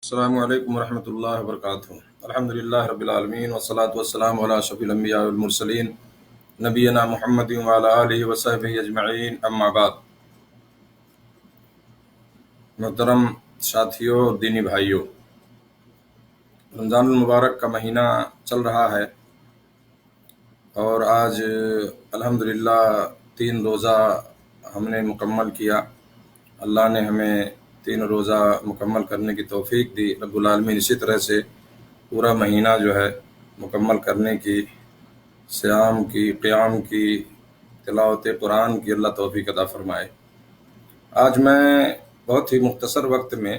السلام علیکم ورحمۃ اللہ وبرکاتہ۔ الحمد للہ رب العالمین والصلاة والسلام علی اشرف الانبیاء والمرسلین نبینا محمد وعلی آلہ وصحبہ اجمعین، اما بعد۔ محترم ساتھیوں، دینی بھائیوں، رمضان المبارک کا مہینہ چل رہا ہے اور آج الحمدللہ 3 روزہ ہم نے مکمل کیا۔ اللہ نے ہمیں 3 روزہ مکمل کرنے کی توفیق دی رب العالمین۔ اسی طرح سے پورا مہینہ جو ہے مکمل کرنے کی، صیام کی، قیام کی، تلاوت قرآن کی اللہ توفیق عطا فرمائے۔ آج میں بہت ہی مختصر وقت میں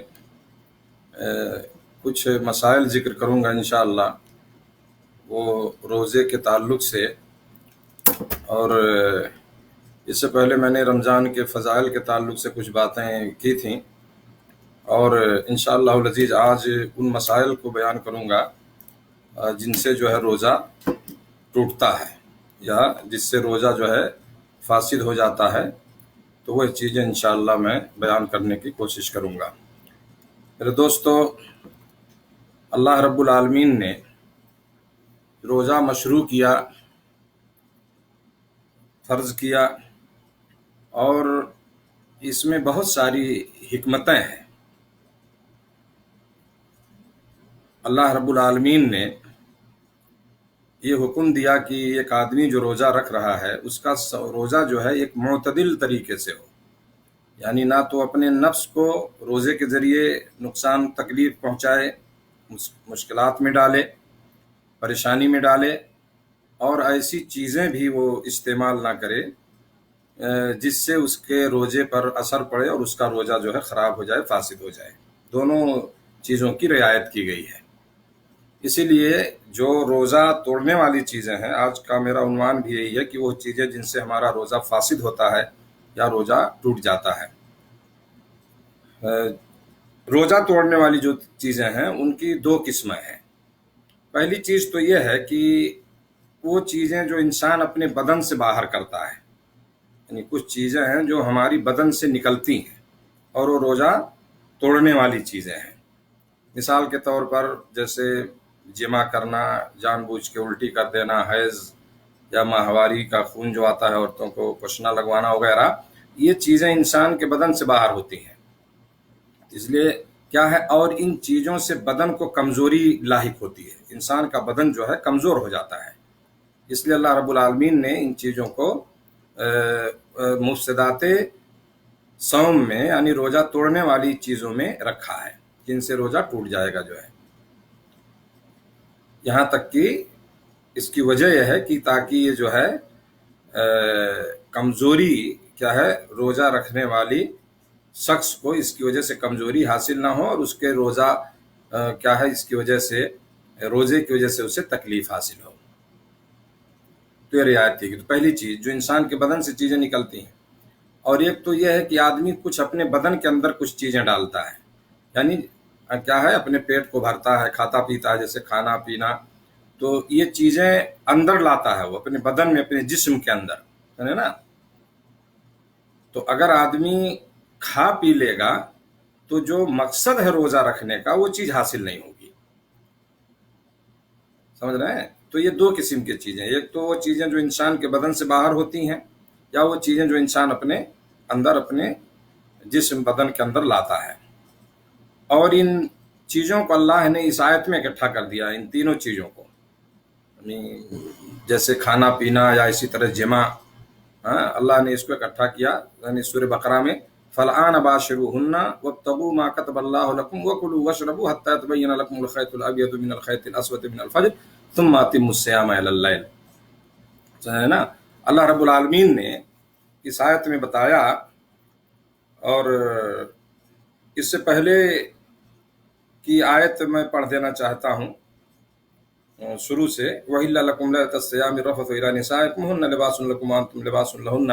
کچھ مسائل ذکر کروں گا انشاءاللہ، وہ روزے کے تعلق سے۔ اور اس سے پہلے میں نے رمضان کے فضائل کے تعلق سے کچھ باتیں کی تھیں، اور انشاءاللہ العزیز آج ان مسائل کو بیان کروں گا جن سے جو ہے روزہ ٹوٹتا ہے یا جس سے روزہ جو ہے فاسد ہو جاتا ہے، تو وہ چیزیں انشاءاللہ میں بیان کرنے کی کوشش کروں گا۔ میرے دوستو، اللہ رب العالمین نے روزہ مشروع کیا، فرض کیا، اور اس میں بہت ساری حکمتیں ہیں۔ اللہ رب العالمین نے یہ حکم دیا کہ ایک آدمی جو روزہ رکھ رہا ہے اس کا روزہ جو ہے ایک معتدل طریقے سے ہو، یعنی نہ تو اپنے نفس کو روزے کے ذریعے نقصان تکلیف پہنچائے، مشکلات میں ڈالے، پریشانی میں ڈالے، اور ایسی چیزیں بھی وہ استعمال نہ کرے جس سے اس کے روزے پر اثر پڑے اور اس کا روزہ جو ہے خراب ہو جائے، فاسد ہو جائے۔ دونوں چیزوں کی رعایت کی گئی ہے۔ اسی لیے جو روزہ توڑنے والی چیزیں ہیں، آج کا میرا عنوان بھی یہی ہے کہ وہ چیزیں جن سے ہمارا روزہ فاسد ہوتا ہے یا روزہ ٹوٹ جاتا ہے۔ روزہ توڑنے والی جو چیزیں ہیں ان کی 2 قسمیں ہیں۔ پہلی چیز تو یہ ہے کہ وہ چیزیں جو انسان اپنے بدن سے باہر کرتا ہے، یعنی کچھ چیزیں ہیں جو ہماری بدن سے نکلتی ہیں اور وہ روزہ توڑنے والی چیزیں ہیں۔ مثال کے طور پر جیسے جمع کرنا، جان بوجھ کے الٹی کر دینا، حیض یا ماہواری کا خون جو آتا ہے عورتوں کو، پشنا لگوانا وغیرہ، یہ چیزیں انسان کے بدن سے باہر ہوتی ہیں۔ اس لیے کیا ہے، اور ان چیزوں سے بدن کو کمزوری لاحق ہوتی ہے، انسان کا بدن جو ہے کمزور ہو جاتا ہے۔ اس لیے اللہ رب العالمین نے ان چیزوں کو مفسدات صوم میں، یعنی روزہ توڑنے والی چیزوں میں رکھا ہے، جن سے روزہ ٹوٹ جائے گا جو ہے۔ یہاں تک کہ اس کی وجہ یہ ہے کہ تاکہ یہ جو ہے کمزوری کیا ہے، روزہ رکھنے والی شخص کو اس کی وجہ سے کمزوری حاصل نہ ہو، اور اس کے روزہ کیا ہے، اس کی وجہ سے، روزے کی وجہ سے اسے تکلیف حاصل ہو، تو یہ رعایت کی گئی۔ تو پہلی چیز جو انسان کے بدن سے چیزیں نکلتی ہیں، اور ایک تو یہ ہے کہ آدمی کچھ اپنے بدن کے اندر کچھ چیزیں ڈالتا ہے، یعنی کیا ہے، اپنے پیٹ کو بھرتا ہے، کھاتا پیتا ہے، جیسے کھانا پینا، تو یہ چیزیں اندر لاتا ہے وہ اپنے بدن میں، اپنے جسم کے اندر، ہے نا۔ تو اگر آدمی کھا پی لے گا تو جو مقصد ہے روزہ رکھنے کا وہ چیز حاصل نہیں ہوگی، سمجھ رہے ہیں۔ تو یہ 2 قسم کی چیزیں، ایک تو وہ چیزیں جو انسان کے بدن سے باہر ہوتی ہیں، یا وہ چیزیں جو انسان اپنے اندر، اپنے جسم بدن کے اندر لاتا ہے۔ اور ان چیزوں کو اللہ نے اس آیت میں اکٹھا کر دیا، ان تینوں چیزوں کو، یعنی جیسے کھانا پینا یا اسی طرح جمع، اللہ نے اس کو اکٹھا کیا، یعنی سورہ بقرہ میں فَالْآنَ بَاشِرُوهُنَّ وَابْتَغُوا مَا كَتَبَ اللَّهُ لَكُمْ وَكُلُوا وَاشْرَبُوا حَتَّى يَتَبَيَّنَ لَكُمُ الْخَيْطُ الْأَبْيَضُ مِنَ الْخَيْطِ الْأَسْوَدِ مِنَ الْفَجْرِ ثُمَّ أَتِمُّوا الصِّيَامَ إِلَى اللَّيْلِ، ہے نا۔ اللہ رب العالمین نے اس آیت میں بتایا، اور اس سے پہلے کی آیت میں پڑھ دینا چاہتا ہوں شروع سے، وَإِلَّا لَكُمْ لَيْلَةَ الصِّيَامِ الرَّفَثُ إِلَىٰ نِسَائِكُمْ هُنَّ لِبَاسٌ لَكُمْ وَأَنتُمْ لِبَاسٌ لَهُنَّ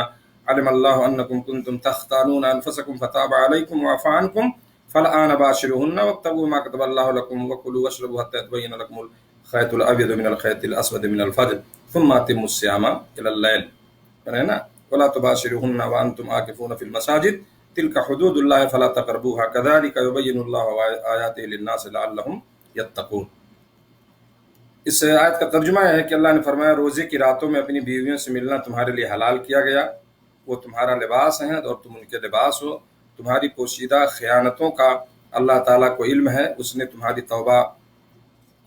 عَلِمَ اللَّهُ أَنَّكُمْ كُنتُمْ تَخْتَانُونَ أَنفُسَكُمْ فَتَابَ عَلَيْكُمْ وَعَفَا عَنكُمْ فَالْآنَ بَاشِرُوهُنَّ وَابْتَغُوا مَا كَتَبَ اللَّهُ لَكُمْ وَكُلُوا وَاشْرَبُوا حَتَّى يَتَبَيَّنَ لَكُمُ الْخَيْطُ الْأَبْيَضُ مِنَ الْخَيْطِ الْأَسْوَدِ مِنَ الْفَجْرِ ثُمَّ أَتِمُّوا الصِّيَامَ إِلَى اللَّيْلِ، ہے نا۔ وَلَا تُبَاشِرُوهُنَّ وَأَنتُمْ عَاكِفُونَ فِي الْمَسَاجِدِ تلک حدود اللہ فلا تقربوها کذالک یبین اللہ آیاتہ للناس لعلہم یتقون۔ اس آیت کا ترجمہ ہے کہ اللہ نے فرمایا روزے کی راتوں میں اپنی بیویوں سے ملنا تمہارے لیے حلال کیا گیا، وہ تمہارا لباس ہیں اور تم ان کے لباس ہو، تمہاری پوشیدہ خیانتوں کا اللہ تعالیٰ کو علم ہے، اس نے تمہاری توبہ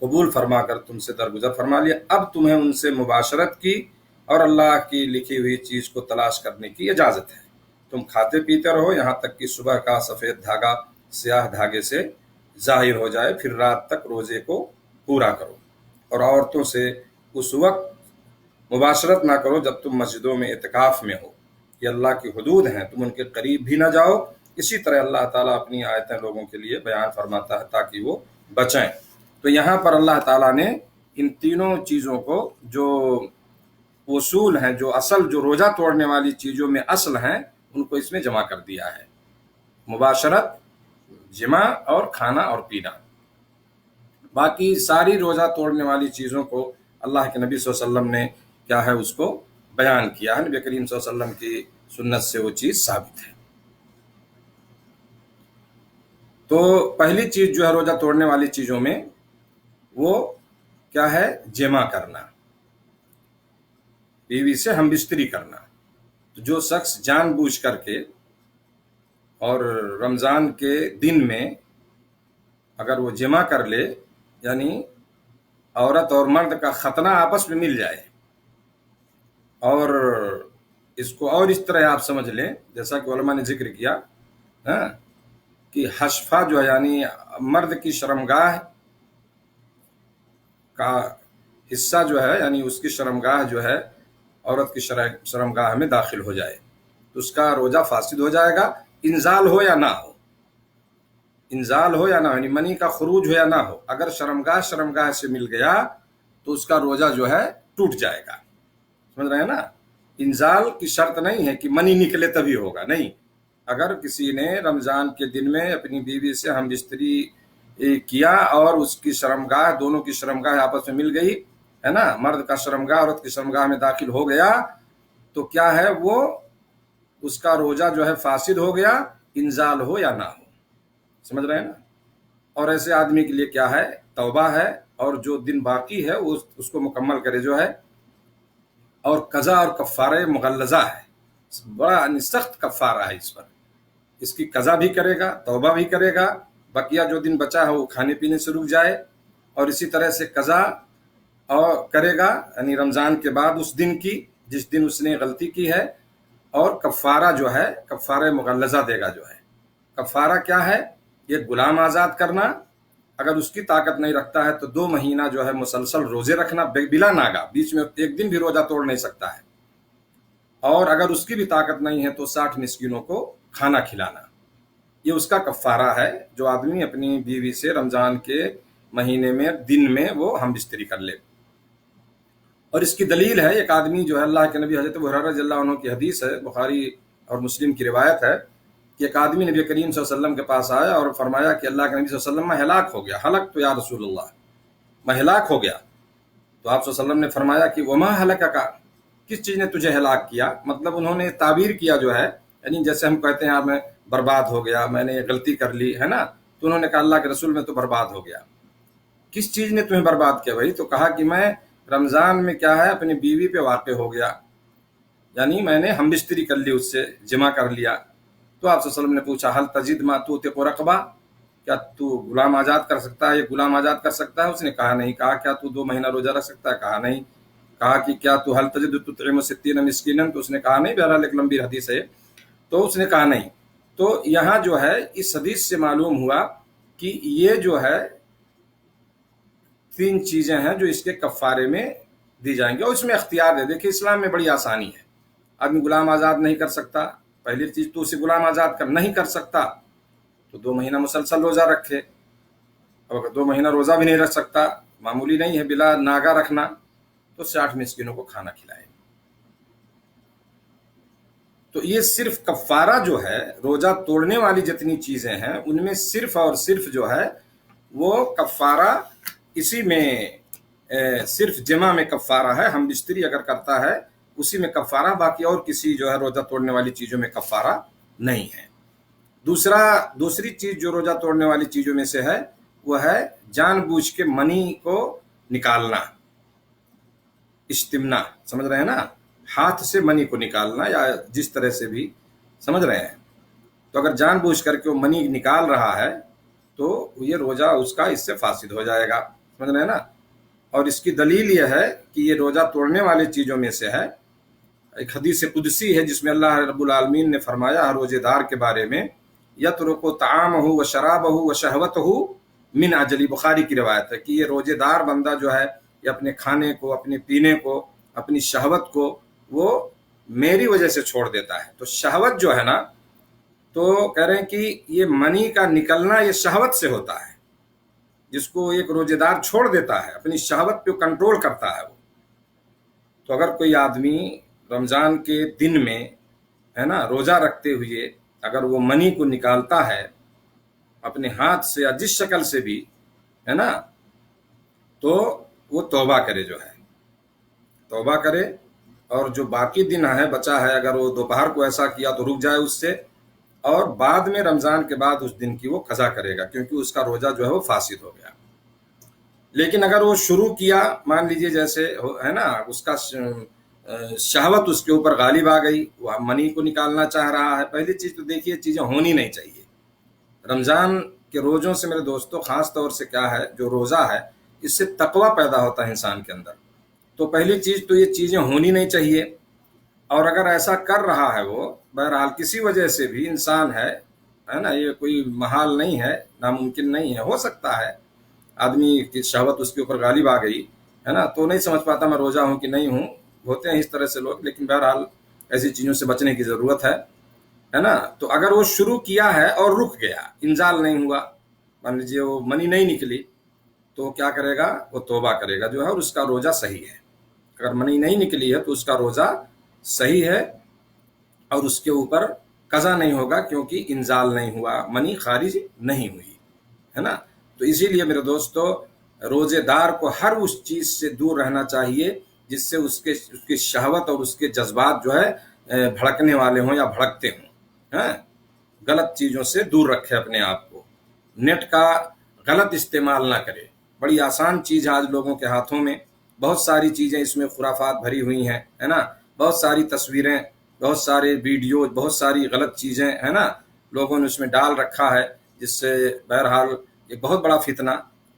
قبول فرما کر تم سے درگزر فرما لیا، اب تمہیں ان سے مباشرت کی اور اللہ کی لکھی ہوئی چیز کو تلاش کرنے کی اجازت ہے، تم کھاتے پیتے رہو یہاں تک کہ صبح کا سفید دھاگا سیاہ دھاگے سے ظاہر ہو جائے، پھر رات تک روزے کو پورا کرو، اور عورتوں سے اس وقت مباشرت نہ کرو جب تم مسجدوں میں اعتکاف میں ہو، یہ اللہ کی حدود ہیں، تم ان کے قریب بھی نہ جاؤ۔ اسی طرح اللہ تعالیٰ اپنی آیتیں لوگوں کے لیے بیان فرماتا ہے تاکہ وہ بچیں۔ تو یہاں پر اللہ تعالیٰ نے ان تینوں چیزوں کو جو اصول ہیں، جو اصل جو روزہ توڑنے والی چیزوں میں اصل ہیں، ان کو اس میں جمع کر دیا ہے، مباشرت، جمع اور کھانا اور پینا۔ باقی ساری روزہ توڑنے والی چیزوں کو اللہ کے نبی صلی اللہ علیہ وسلم نے کیا ہے اس کو بیان کیا ہے، نبی کریم صلی اللہ علیہ وسلم کی سنت سے وہ چیز ثابت ہے۔ تو پہلی چیز جو ہے روزہ توڑنے والی چیزوں میں وہ کیا ہے؟ جمع کرنا، بیوی سے ہم بستری کرنا۔ تو جو شخص جان بوجھ کر کے اور رمضان کے دن میں اگر وہ جمع کر لے، یعنی عورت اور مرد کا ختنہ آپس میں مل جائے، اور اس کو اور اس طرح آپ سمجھ لیں جیسا کہ علماء نے ذکر کیا کہ حشفہ جو ہے یعنی مرد کی شرمگاہ کا حصہ جو ہے، یعنی اس کی شرمگاہ جو ہے عورت کی شرمگاہ میں داخل ہو جائے تو اس کا روزہ فاسد ہو جائے گا، انزال ہو یا نہ ہو، انزال ہو یا نہ ہو، یعنی منی کا خروج ہو یا نہ ہو، اگر شرمگاہ سے مل گیا تو اس کا روزہ جو ہے ٹوٹ جائے گا۔ سمجھ رہے ہیں نا؟ انزال کی شرط نہیں ہے کہ منی نکلے تبھی ہوگا، نہیں، اگر کسی نے رمضان کے دن میں اپنی بیوی سے ہم بستری کیا اور اس کی شرمگاہ، دونوں کی شرمگاہ آپس میں مل گئی ہے نا، مرد کا شرمگاہ عورت کی شرمگاہ میں داخل ہو گیا تو کیا ہے، وہ اس کا روزہ جو ہے فاسد ہو گیا، انزال ہو یا نہ ہو۔ سمجھ رہے ہیں نا؟ اور ایسے آدمی کے لیے کیا ہے؟ توبہ ہے، اور جو دن باقی ہے اس کو مکمل کرے جو ہے، اور قضا اور کفارہ مغلظہ ہے، بڑا سخت کفارہ ہے اس پر، اس کی قضا بھی کرے گا، توبہ بھی کرے گا، بقیہ جو دن بچا ہے وہ کھانے پینے سے رک جائے، اور اسی طرح سے قضا اور کرے گا یعنی رمضان کے بعد اس دن کی جس دن اس نے غلطی کی ہے، اور کفارہ جو ہے کفارہ مغلظہ دے گا۔ جو ہے کفارہ کیا ہے؟ یہ غلام آزاد کرنا، اگر اس کی طاقت نہیں رکھتا ہے تو 2 مہینہ جو ہے مسلسل روزے رکھنا بلا ناگا، بیچ میں ایک دن بھی روزہ توڑ نہیں سکتا ہے، اور اگر اس کی بھی طاقت نہیں ہے تو 60 مسکینوں کو کھانا کھلانا، یہ اس کا کفارہ ہے جو آدمی اپنی بیوی سے رمضان کے مہینے میں دن میں وہ ہم بستری کر لے۔ اور اس کی دلیل ہے ایک آدمی جو ہے، اللہ کے نبی حضرت ابو ہریرہ رضی اللہ عنہ کی حدیث ہے، بخاری اور مسلم کی روایت ہے کہ ایک آدمی نبی کریم صلی اللہ علیہ وسلم کے پاس آیا اور فرمایا کہ اللہ کے نبی صلی اللہ علیہ وسلم میں ہلاک ہو گیا، ہلک تو یا رسول اللہ، میں ہلاک ہو گیا۔ تو آپ صلی اللہ علیہ وسلم نے فرمایا کہ وما ہلکک، کس چیز نے تجھے ہلاک کیا؟ مطلب انہوں نے تعبیر کیا جو ہے، یعنی جیسے ہم کہتے ہیں میں برباد ہو گیا، میں نے غلطی کر لی ہے نا، تو انہوں نے کہا اللہ کے رسول میں تو برباد ہو گیا۔ کس چیز نے تمہیں برباد کیا بھائی؟ تو کہا کہ میں رمضان میں کیا ہے اپنی بیوی پہ واقع ہو گیا، یعنی میں نے ہم بستری کر لی، اس سے جمع کر لیا۔ تو آپ صلی اللہ علیہ وسلم نے پوچھا حل تجد ما توثق رقبہ، کیا تو غلام آزاد کر سکتا ہے، یہ غلام آزاد کر سکتا ہے؟ اس نے کہا نہیں۔ کہا کیا تو 2 مہینہ روزہ رکھ سکتا ہے؟ کہا نہیں۔ کہا کہ کیا تو حل تجد تطعم 60 مسکینا؟ تو اس نے کہا نہیں، بہرحال ایک لمبی حدیث ہے، تو اس نے کہا نہیں۔ تو یہاں جو ہے اس حدیث سے معلوم ہوا کہ یہ جو ہے 3 چیزیں ہیں جو اس کے کفارے میں دی جائیں گی، اور اس میں اختیار ہے۔ دیکھیں اسلام میں بڑی آسانی ہے، آدمی غلام آزاد نہیں کر سکتا، پہلی چیز تو اسے غلام آزاد کر نہیں کر سکتا تو 2 مہینہ مسلسل روزہ رکھے، اور اگر 2 مہینہ روزہ بھی نہیں رکھ سکتا، معمولی نہیں ہے بلا ناگا رکھنا، تو 60 مسکینوں کو کھانا کھلائے۔ تو یہ صرف کفارہ جو ہے، روزہ توڑنے والی جتنی چیزیں ہیں ان میں صرف اور صرف جو ہے وہ کفارہ اسی میں صرف جمع میں کفارہ ہے، ہم بستری اگر کرتا ہے اسی میں کفارہ، باقی اور کسی جو ہے روزہ توڑنے والی چیزوں میں کفارہ نہیں ہے۔ دوسری چیز جو روزہ توڑنے والی چیزوں میں سے ہے وہ ہے جان بوجھ کے منی کو نکالنا، استمنا، سمجھ رہے ہیں نا، ہاتھ سے منی کو نکالنا یا جس طرح سے بھی سمجھ رہے ہیں. تو اگر جان بوجھ کر کے وہ منی نکال رہا ہے تو یہ روزہ اس کا اس سے فاسد ہو جائے گا، سمجھ رہے ہیں نا. اور اس کی دلیل یہ ہے کہ یہ روزہ توڑنے والی چیزوں میں سے ہے. ایک حدیث قدسی ہے جس میں اللہ رب العالمین نے فرمایا ہر روزے دار کے بارے میں، یترک طعامہ و شرابہ و شہوتہ من اجلی، بخاری کی روایت ہے کہ یہ روزے دار بندہ جو ہے یہ اپنے کھانے کو، اپنے پینے کو، اپنی شہوت کو وہ میری وجہ سے چھوڑ دیتا ہے. تو شہوت جو ہے نا، تو کہہ رہے ہیں کہ یہ منی کا نکلنا یہ شہوت سے ہوتا ہے. جس کو ایک روزے دار چھوڑ دیتا ہے، اپنی شہوت پہ کنٹرول کرتا ہے وہ. تو اگر کوئی آدمی رمضان کے دن میں ہے نا روزہ رکھتے ہوئے اگر وہ منی کو نکالتا ہے اپنے ہاتھ سے یا جس شکل سے بھی ہے نا، تو وہ توبہ کرے، جو ہے توبہ کرے. اور جو باقی دن ہے بچا ہے، اگر وہ دوپہر کو ایسا کیا تو رک جائے اس سے، اور بعد میں رمضان کے بعد اس دن کی وہ قضا کرے گا، کیونکہ اس کا روزہ جو ہے وہ فاسد ہو گیا. لیکن اگر وہ شروع کیا، مان لیجئے جیسے ہے نا اس کا شہوت اس کے اوپر غالب آ گئی، وہ منی کو نکالنا چاہ رہا ہے. پہلی چیز تو دیکھیے چیزیں ہونی نہیں چاہیے. رمضان کے روزوں سے میرے دوستوں خاص طور سے کیا ہے، جو روزہ ہے اس سے تقوی پیدا ہوتا ہے انسان کے اندر. تو پہلی چیز تو یہ چیزیں ہونی نہیں چاہیے. اور اگر ایسا کر رہا ہے وہ بہرحال کسی وجہ سے بھی انسان ہے نا، یہ کوئی محال نہیں ہے، ناممکن نہیں ہے، ہو سکتا ہے آدمی کی شہوت اس کے اوپر غالب آ گئی ہے نا، تو نہیں سمجھ پاتا میں روزہ ہوں کہ نہیں ہوں. ہوتے ہیں اس طرح سے لوگ، لیکن بہرحال ایسی چیزوں سے بچنے کی ضرورت ہے نا. تو اگر وہ شروع کیا ہے اور رک گیا، انزال نہیں ہوا، مان لیجیے وہ منی نہیں نکلی، تو کیا کرے گا، وہ توبہ کرے گا جو ہے، اور اس کا روزہ صحیح ہے. اگر منی نہیں نکلی ہے تو اس کا روزہ صحیح ہے اور اس کے اوپر قضا نہیں ہوگا، کیونکہ انزال نہیں ہوا، منی خارج نہیں ہوئی ہے نا. تو اسی لیے میرے دوستو روزے دار کو ہر اس چیز سے دور رہنا چاہیے جس سے اس کی شہوت اور اس کے جذبات جو ہے بھڑکنے والے ہوں یا بھڑکتے ہوں. غلط چیزوں سے دور رکھے اپنے آپ کو. نیٹ کا غلط استعمال نہ کرے. بڑی آسان چیز ہے آج لوگوں کے ہاتھوں میں، بہت ساری چیزیں اس میں خرافات بھری ہوئی ہیں ہے نا، بہت ساری تصویریں، بہت سارے ویڈیو، بہت ساری غلط چیزیں ہے نا لوگوں نے اس میں ڈال رکھا ہے، جس سے بہرحال ایک بہت بڑا فتنہ.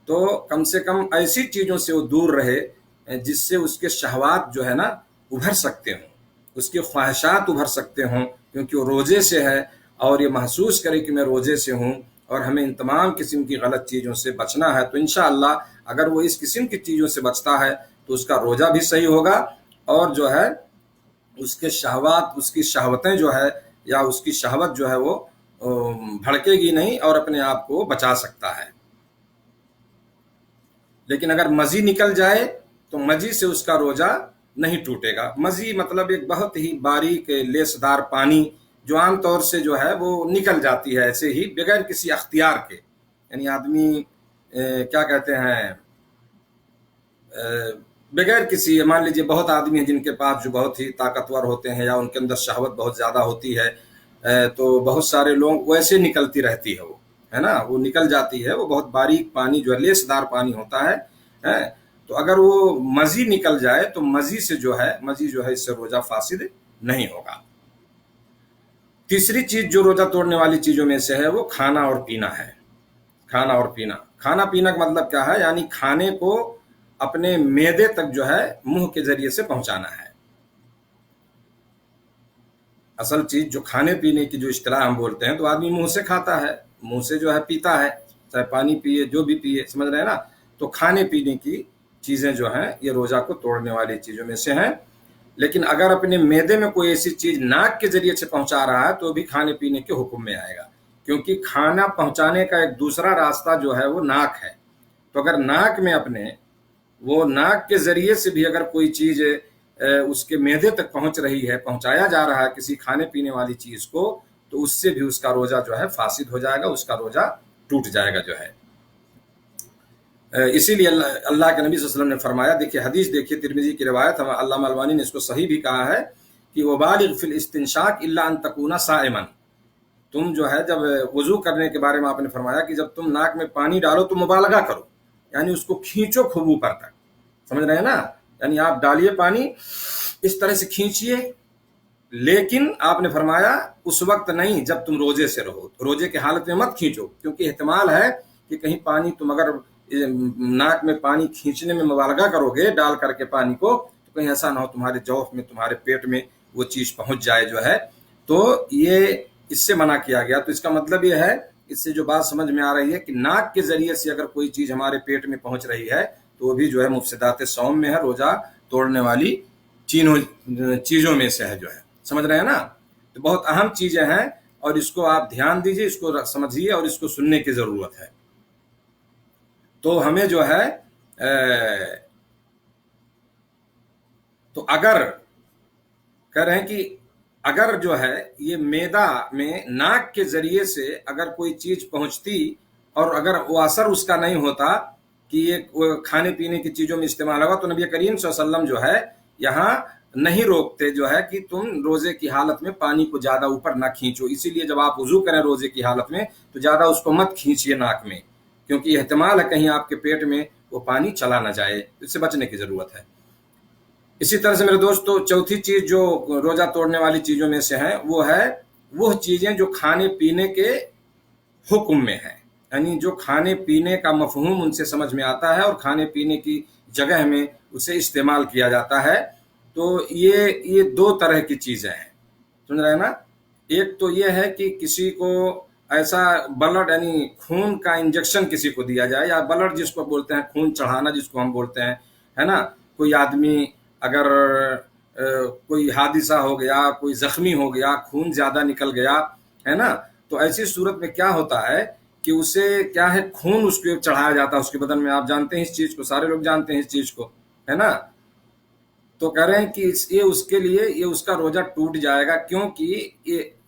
تو کم سے کم ایسی چیزوں سے وہ دور رہے جس سے اس کے شہوات جو ہے نا ابھر سکتے ہوں، اس کے خواہشات ابھر سکتے ہوں، کیونکہ وہ روزے سے ہے اور یہ محسوس کرے کہ میں روزے سے ہوں. اور ہمیں ان تمام قسم کی غلط چیزوں سے بچنا ہے. تو انشاءاللہ اگر وہ اس قسم کی چیزوں سے بچتا ہے تو اس کا روزہ بھی صحیح ہوگا، اور جو ہے اس کے شہوات، اس کی شہوتیں جو ہے یا اس کی شہوت جو ہے وہ بھڑکے گی نہیں اور اپنے آپ کو بچا سکتا ہے. لیکن اگر مزی نکل جائے تو مزی سے اس کا روزہ نہیں ٹوٹے گا. مزی مطلب ایک بہت ہی باریک لیسدار پانی جو عام طور سے جو ہے وہ نکل جاتی ہے ایسے ہی بغیر کسی اختیار کے. یعنی آدمی کیا کہتے ہیں، بغیر کسی، مان لیجیے بہت آدمی ہیں جن کے پاس جو بہت ہی طاقتور ہوتے ہیں یا ان کے اندر شہوت بہت زیادہ ہوتی ہے، تو بہت سارے لوگ ویسے نکلتی رہتی ہے وہ ہے نا، وہ نکل جاتی ہے. وہ بہت باریک پانی جو ہے لیسدار پانی ہوتا ہے. تو اگر وہ مزی نکل جائے تو مزی جو ہے اس سے روزہ فاسد نہیں ہوگا. تیسری چیز جو روزہ توڑنے والی چیزوں میں سے ہے وہ کھانا اور پینا ہے. کھانا اور پینا، کھانا پینا کا مطلب کیا ہے، یعنی کھانے کو اپنے معدے تک جو ہے منہ کے ذریعے سے پہنچانا ہے. اصل چیز جو کھانے پینے کی جو اصطلاح ہم بولتے ہیں، تو آدمی منہ سے کھاتا ہے، منہ سے جو ہے پیتا ہے، چاہے پانی پیے جو بھی پیے، سمجھ رہے ہیں نا. تو کھانے پینے کی چیزیں جو ہیں یہ روزہ کو توڑنے والی چیزوں میں سے ہیں. لیکن اگر اپنے معدے میں کوئی ایسی چیز ناک کے ذریعے سے پہنچا رہا ہے تو بھی کھانے پینے کے حکم میں آئے گا، کیونکہ کھانا پہنچانے کا ایک دوسرا راستہ جو ہے وہ ناک ہے. تو اگر ناک میں اپنے وہ ناک کے ذریعے سے بھی اگر کوئی چیز اس کے معدے تک پہنچ رہی ہے، پہنچایا جا رہا ہے کسی کھانے پینے والی چیز کو، تو اس سے بھی اس کا روزہ جو ہے فاسد ہو جائے گا، اس کا روزہ ٹوٹ جائے گا جو ہے. اسی لیے اللہ کے نبی صلی اللہ علیہ وسلم نے فرمایا، دیکھیے حدیث دیکھیے ترمذی کی روایت، علامہ البانی نے اس کو صحیح بھی کہا ہے کہ وبالغ فی الاستنشاق الا ان تکون صائما، تم جو ہے جب وضو کرنے کے بارے میں آپ نے فرمایا کہ جب تم ناک میں پانی ڈالو تو مبالغہ کرو، یعنی اس کو کھینچو خوب اوپر تک، سمجھ رہے ہیں نا؟ یعنی آپ ڈالیے پانی اس طرح سے کھینچیے، لیکن آپ نے فرمایا اس وقت نہیں جب تم روزے سے رہو، روزے کی حالت میں مت کھینچو، کیونکہ احتمال ہے کہ کہیں پانی تم اگر ناک میں پانی کھینچنے میں مبالغہ کرو گے ڈال کر کے پانی کو، تو کہیں ایسا نہ ہو تمہارے جوف میں تمہارے پیٹ میں وہ چیز پہنچ جائے جو ہے، تو یہ اس سے منع کیا گیا۔ تو اس کا مطلب یہ ہے، اس سے جو بات سمجھ میں آ رہی ہے کہ ناک کے ذریعے سے اگر کوئی چیز ہمارے پیٹ میں پہنچ رہی ہے تو وہ بھی جو ہے مفسدات صوم میں ہے، روزہ توڑنے والی چیزوں میں سے ہے جو ہے، سمجھ رہے ہیں نا؟ تو بہت اہم چیزیں ہیں اور اس کو آپ دھیان دیجئے، اس کو سمجھیے اور اس کو سننے کی ضرورت ہے۔ تو ہمیں جو ہے تو اگر کہہ رہے ہیں کہ اگر جو ہے یہ معدہ میں ناک کے ذریعے سے اگر کوئی چیز پہنچتی اور اگر وہ اثر اس کا نہیں ہوتا کہ یہ کھانے پینے کی چیزوں میں استعمال ہوگا، تو نبی کریم صلی اللہ علیہ وسلم جو ہے یہاں نہیں روکتے جو ہے کہ تم روزے کی حالت میں پانی کو زیادہ اوپر نہ کھینچو، اسی لیے جب آپ وضو کریں روزے کی حالت میں تو زیادہ اس کو مت کھینچیے ناک میں، کیونکہ احتمال ہے کہیں آپ کے پیٹ میں وہ پانی چلا نہ جائے، اس سے بچنے کی ضرورت ہے۔ اسی طرح سے میرے دوستو، چوتھی چیز جو روزہ توڑنے والی چیزوں میں سے ہے وہ ہے وہ چیزیں جو کھانے پینے کے حکم میں ہیں، یعنی جو کھانے پینے کا مفہوم ان سے سمجھ میں آتا ہے اور کھانے پینے کی جگہ میں اسے استعمال کیا جاتا ہے۔ تو یہ دو طرح کی چیزیں ہیں، سن رہے ہیں نا؟ ایک تو یہ ہے کہ کسی کو ایسا بلڈ یعنی خون کا انجیکشن کسی کو دیا جائے، یا بلڈ جس کو بولتے ہیں، خون چڑھانا جس کو ہم بولتے ہیں، ہے نا؟ کوئی آدمی اگر کوئی حادثہ ہو گیا، کوئی زخمی ہو گیا، خون زیادہ نکل گیا، ہے نا؟ تو ایسی صورت میں کیا ہوتا ہے کہ اسے کیا ہے، خون اس کو چڑھایا جاتا ہے اس کے بدن میں، آپ جانتے ہیں اس چیز کو، سارے لوگ جانتے ہیں اس چیز کو، ہے نا؟ تو کہہ رہے ہیں کہ یہ اس کے لیے یہ اس کا روزہ ٹوٹ جائے گا، کیونکہ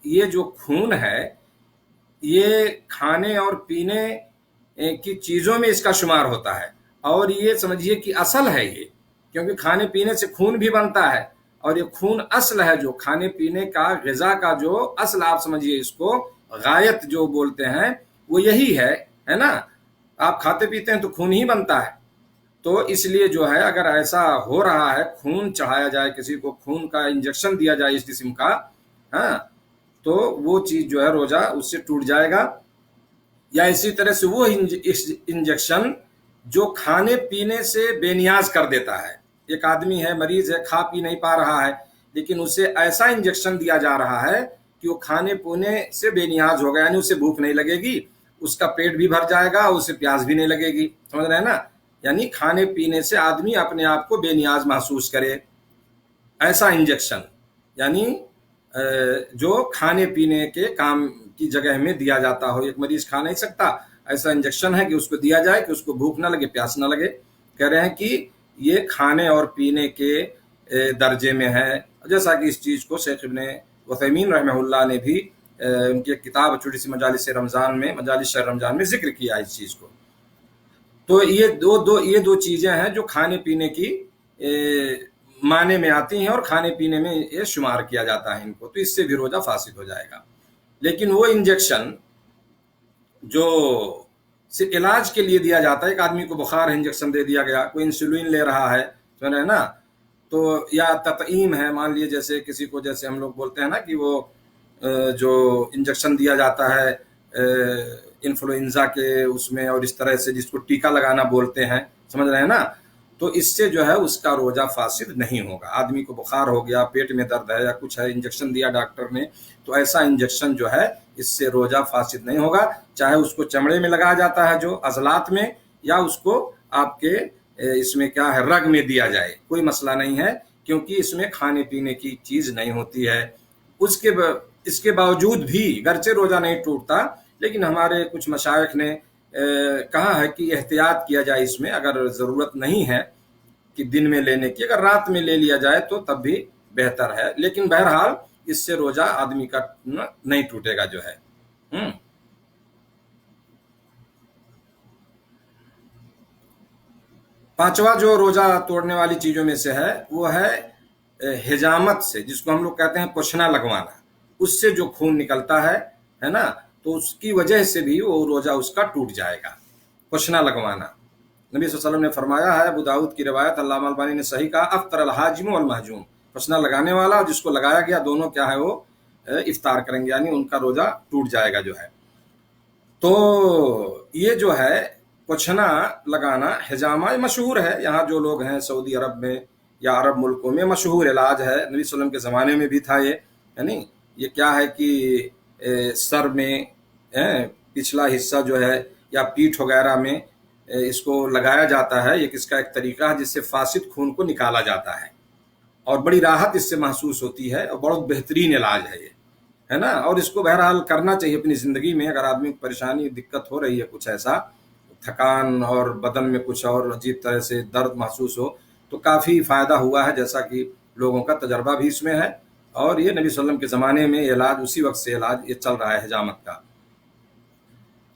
یہ جو خون ہے یہ کھانے اور پینے کی چیزوں میں اس کا شمار ہوتا ہے، اور یہ سمجھیے کہ اصل ہے یہ، کیونکہ کھانے پینے سے خون بھی بنتا ہے، اور یہ خون اصل ہے، جو کھانے پینے کا غذا کا جو اصل آپ سمجھیے اس کو غایت جو بولتے ہیں وہ یہی ہے نا؟ آپ کھاتے پیتے ہیں تو خون ہی بنتا ہے، تو اس لیے جو ہے اگر ایسا ہو رہا ہے، خون چڑھایا جائے کسی کو، خون کا انجیکشن دیا جائے اس قسم کا، ہاں، تو وہ چیز جو ہے روزہ اس سے ٹوٹ جائے گا۔ یا اسی طرح سے وہ انجیکشن جو کھانے پینے سے بے نیاز کر دیتا ہے، ایک آدمی ہے مریض ہے، کھا پی نہیں پا رہا ہے، لیکن اسے ایسا انجیکشن دیا جا رہا ہے کہ وہ کھانے پینے سے بے نیاز ہوگا، یعنی اسے بھوک نہیں لگے گی، اس کا پیٹ بھی بھر جائے گا، اسے پیاس بھی نہیں لگے گی، سمجھ رہے ہیں نا؟ یعنی کھانے پینے سے آدمی اپنے آپ کو بے نیاز محسوس کرے، ایسا انجیکشن یعنی جو کھانے پینے کے کام کی جگہ میں دیا جاتا ہو، ایک مریض کھا نہیں سکتا، ایسا انجیکشن ہے کہ اس کو دیا جائے کہ اس کو بھوک نہ لگے، پیاس نہ لگے۔ کہہ رہے ہیں کہ یہ کھانے اور پینے کے درجے میں ہے، جیسا کہ اس چیز کو شیخ ابن عثیمین رحمہ اللہ نے بھی ان کی کتاب چھوٹی سی مجالس شہر رمضان میں ذکر کیا اس چیز کو۔ تو یہ دو چیزیں ہیں جو کھانے پینے کی معنی میں آتی ہیں اور کھانے پینے میں یہ شمار کیا جاتا ہے ان کو، تو اس سے بھی روزہ فاسد ہو جائے گا۔ لیکن وہ انجیکشن جو صرف علاج کے لیے دیا جاتا ہے، ایک آدمی کو بخار ہے، انجیکشن دے دیا گیا، کوئی انسولین لے رہا ہے، سن رہے ہیں نا؟ تو یا تطعیم ہے، مان لیے جیسے کسی کو، جیسے ہم لوگ بولتے ہیں نا کہ وہ جو انجیکشن دیا جاتا ہے انفلوئنزا کے اس میں، اور اس طرح سے جس کو ٹیکا لگانا بولتے ہیں، سمجھ رہے ہیں نا؟ تو اس سے جو ہے اس کا روزہ فاسد نہیں ہوگا۔ آدمی کو بخار ہو گیا، پیٹ میں درد ہے یا کچھ ہے، انجیکشن دیا ڈاکٹر نے، تو ایسا انجیکشن جو ہے اس سے روزہ فاسد نہیں ہوگا، چاہے اس کو چمڑے میں لگایا جاتا ہے جو عضلات میں، یا اس کو آپ کے اس میں کیا ہے رگ میں دیا جائے، کوئی مسئلہ نہیں ہے، کیونکہ اس میں کھانے پینے کی چیز نہیں ہوتی ہے۔ اس کے باوجود بھی گرچہ روزہ نہیں ٹوٹتا، لیکن ہمارے کچھ مشائخ نے کہا ہے کہ احتیاط کیا جائے اس میں، اگر ضرورت نہیں ہے کہ دن میں لینے کی، اگر رات میں لے لیا جائے تو تب بھی بہتر ہے، لیکن بہرحال اس سے روزہ آدمی کا نہیں ٹوٹے گا جو ہے۔ پانچواں جو روزہ توڑنے والی چیزوں میں سے ہے وہ ہے حجامت سے، جس کو ہم لوگ کہتے ہیں پوچھنا لگوانا، اس سے جو خون نکلتا ہے ہے نا، تو اس کی وجہ سے بھی وہ روزہ اس کا ٹوٹ جائے گا، پوچھنا لگوانا۔ نبی صلی اللہ علیہ وسلم نے فرمایا ہے، ابو داؤد کی روایت، علامہ البانی نے صحیح کہا، افطر الحاجم والمحجوم، پوچھنا لگانے والا اور جس کو لگایا گیا دونوں کیا ہے، وہ افطار کریں گے، یعنی ان کا روزہ ٹوٹ جائے گا جو ہے۔ تو یہ جو ہے پوچھنا لگانا حجامہ مشہور ہے، یہاں جو لوگ ہیں سعودی عرب میں یا عرب ملکوں میں مشہور علاج ہے، نبی صلی اللہ علیہ وسلم کے زمانے میں بھی تھا یہ، یعنی یہ کیا ہے کہ سر میں پچھلا حصہ جو ہے یا پیٹھ وغیرہ میں اس کو لگایا جاتا ہے، یہ اس کا ایک طریقہ ہے جس سے فاسد خون کو نکالا جاتا ہے، اور بڑی راحت اس سے محسوس ہوتی ہے، اور بہت بہترین علاج ہے یہ، ہے نا۔ اور اس کو بہرحال کرنا چاہیے اپنی زندگی میں، اگر آدمی کو پریشانی دقت ہو رہی ہے، کچھ ایسا تھکان اور بدن میں کچھ اور عجیب طرح سے درد محسوس ہو، تو کافی فائدہ ہوا ہے، جیسا کہ لوگوں کا تجربہ بھی اس میں ہے، اور یہ نبی صلی اللہ علیہ وسلم کے زمانے میں یہ علاج اسی وقت سے علاج یہ چل رہا ہے حجامت کا۔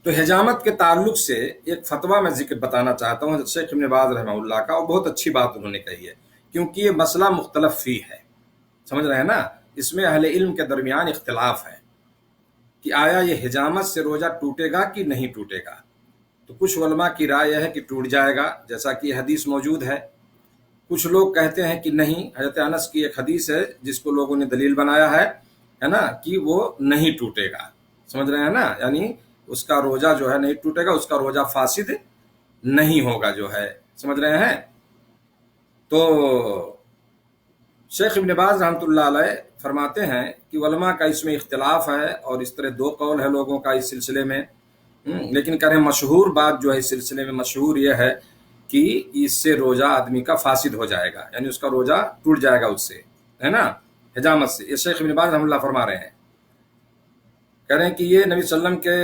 تو حجامت کے تعلق سے ایک فتویٰ میں ذکر بتانا چاہتا ہوں شیخ ابن باز رحمہ اللہ کا، اور بہت اچھی بات انہوں نے کہی ہے، کیونکہ یہ مسئلہ مختلف فی ہے، سمجھ رہے ہیں نا، اس میں اہل علم کے درمیان اختلاف ہے کہ آیا یہ حجامت سے روزہ ٹوٹے گا کہ نہیں ٹوٹے گا۔ تو کچھ علماء کی رائے ہے کہ ٹوٹ جائے گا، جیسا کہ حدیث موجود ہے۔ کچھ لوگ کہتے ہیں کہ نہیں، حضرت انس کی ایک حدیث ہے جس کو لوگوں نے دلیل بنایا ہے نا، کہ وہ نہیں ٹوٹے گا، سمجھ رہے ہیں نا، یعنی اس کا روزہ جو ہے نہیں ٹوٹے گا، اس کا روزہ فاسد نہیں ہوگا جو ہے، سمجھ رہے ہیں۔ تو شیخ ابن باز رحمۃ اللہ علیہ فرماتے ہیں کہ علماء کا اس میں اختلاف ہے، اور اس طرح دو قول ہے لوگوں کا اس سلسلے میں، لیکن کہہ رہے ہیں مشہور بات جو ہے اس سلسلے میں مشہور یہ ہے کہ اس سے روزہ آدمی کا فاسد ہو جائے گا، یعنی اس کا روزہ ٹوٹ جائے گا اس سے، ہے نا، حجامت سے۔ یہ شیخ ابن باز رحمۃ اللہ فرما رہے ہیں، کہہ رہے ہیں کہ یہ نبی صلی اللہ علیہ وسلم کے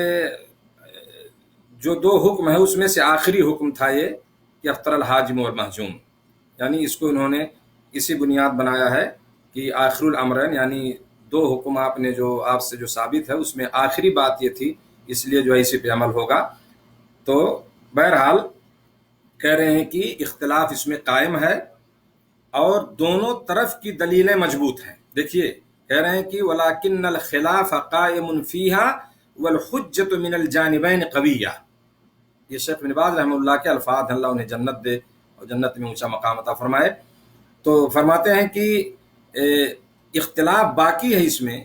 جو دو حکم ہے اس میں سے آخری حکم تھا یہ کہ افطر الحاجم والمحجوم، یعنی اس کو انہوں نے اسی بنیاد بنایا ہے کہ آخر الامرین، یعنی دو حکم آپ نے جو آپ سے جو ثابت ہے اس میں آخری بات یہ تھی، اس لیے جو ہے اسی پہ عمل ہوگا۔ تو بہرحال کہہ رہے ہیں کہ اختلاف اس میں قائم ہے، اور دونوں طرف کی دلیلیں مضبوط ہیں۔ دیکھیے کہہ رہے ہیں کہ وَلَكِنَّ الْخِلَافَ قَائِمٌ فِيهَا وَالْحُجَّةُ مِنَ الْجَانِبَيْنِ قَوِيَّةٌ، یہ شیخ ابن باز رحمہ اللہ کے الفاظ ہیں، اللہ انہیں جنت دے اور جنت میں اونچا مقام عطا فرمائے۔ تو فرماتے ہیں کہ اختلاف باقی ہے، اس میں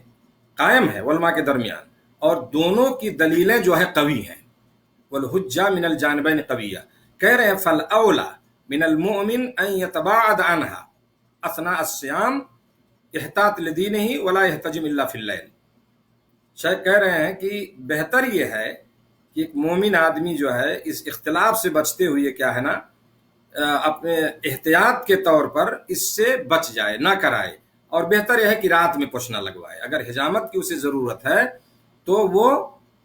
قائم ہے علماء کے درمیان، اور دونوں کی دلیلیں جو ہے قوی ہیں، والحجہ من الجانبین قویہ۔ کہہ رہے ہیں فالاولی من المؤمن ان يتباعد عنها اثناء الصيام احتاط لدینہ ولا يحتجم الا فی اللیل۔ شاید کہہ رہے ہیں کہ بہتر یہ ہے کہ ایک مومن آدمی جو ہے اس اختلاف سے بچتے ہوئے کیا ہے نا، اپنے احتیاط کے طور پر اس سے بچ جائے، نہ کرائے، اور بہتر یہ ہے کہ رات میں پوچھنا لگوائے۔ اگر حجامت کی اسے ضرورت ہے تو وہ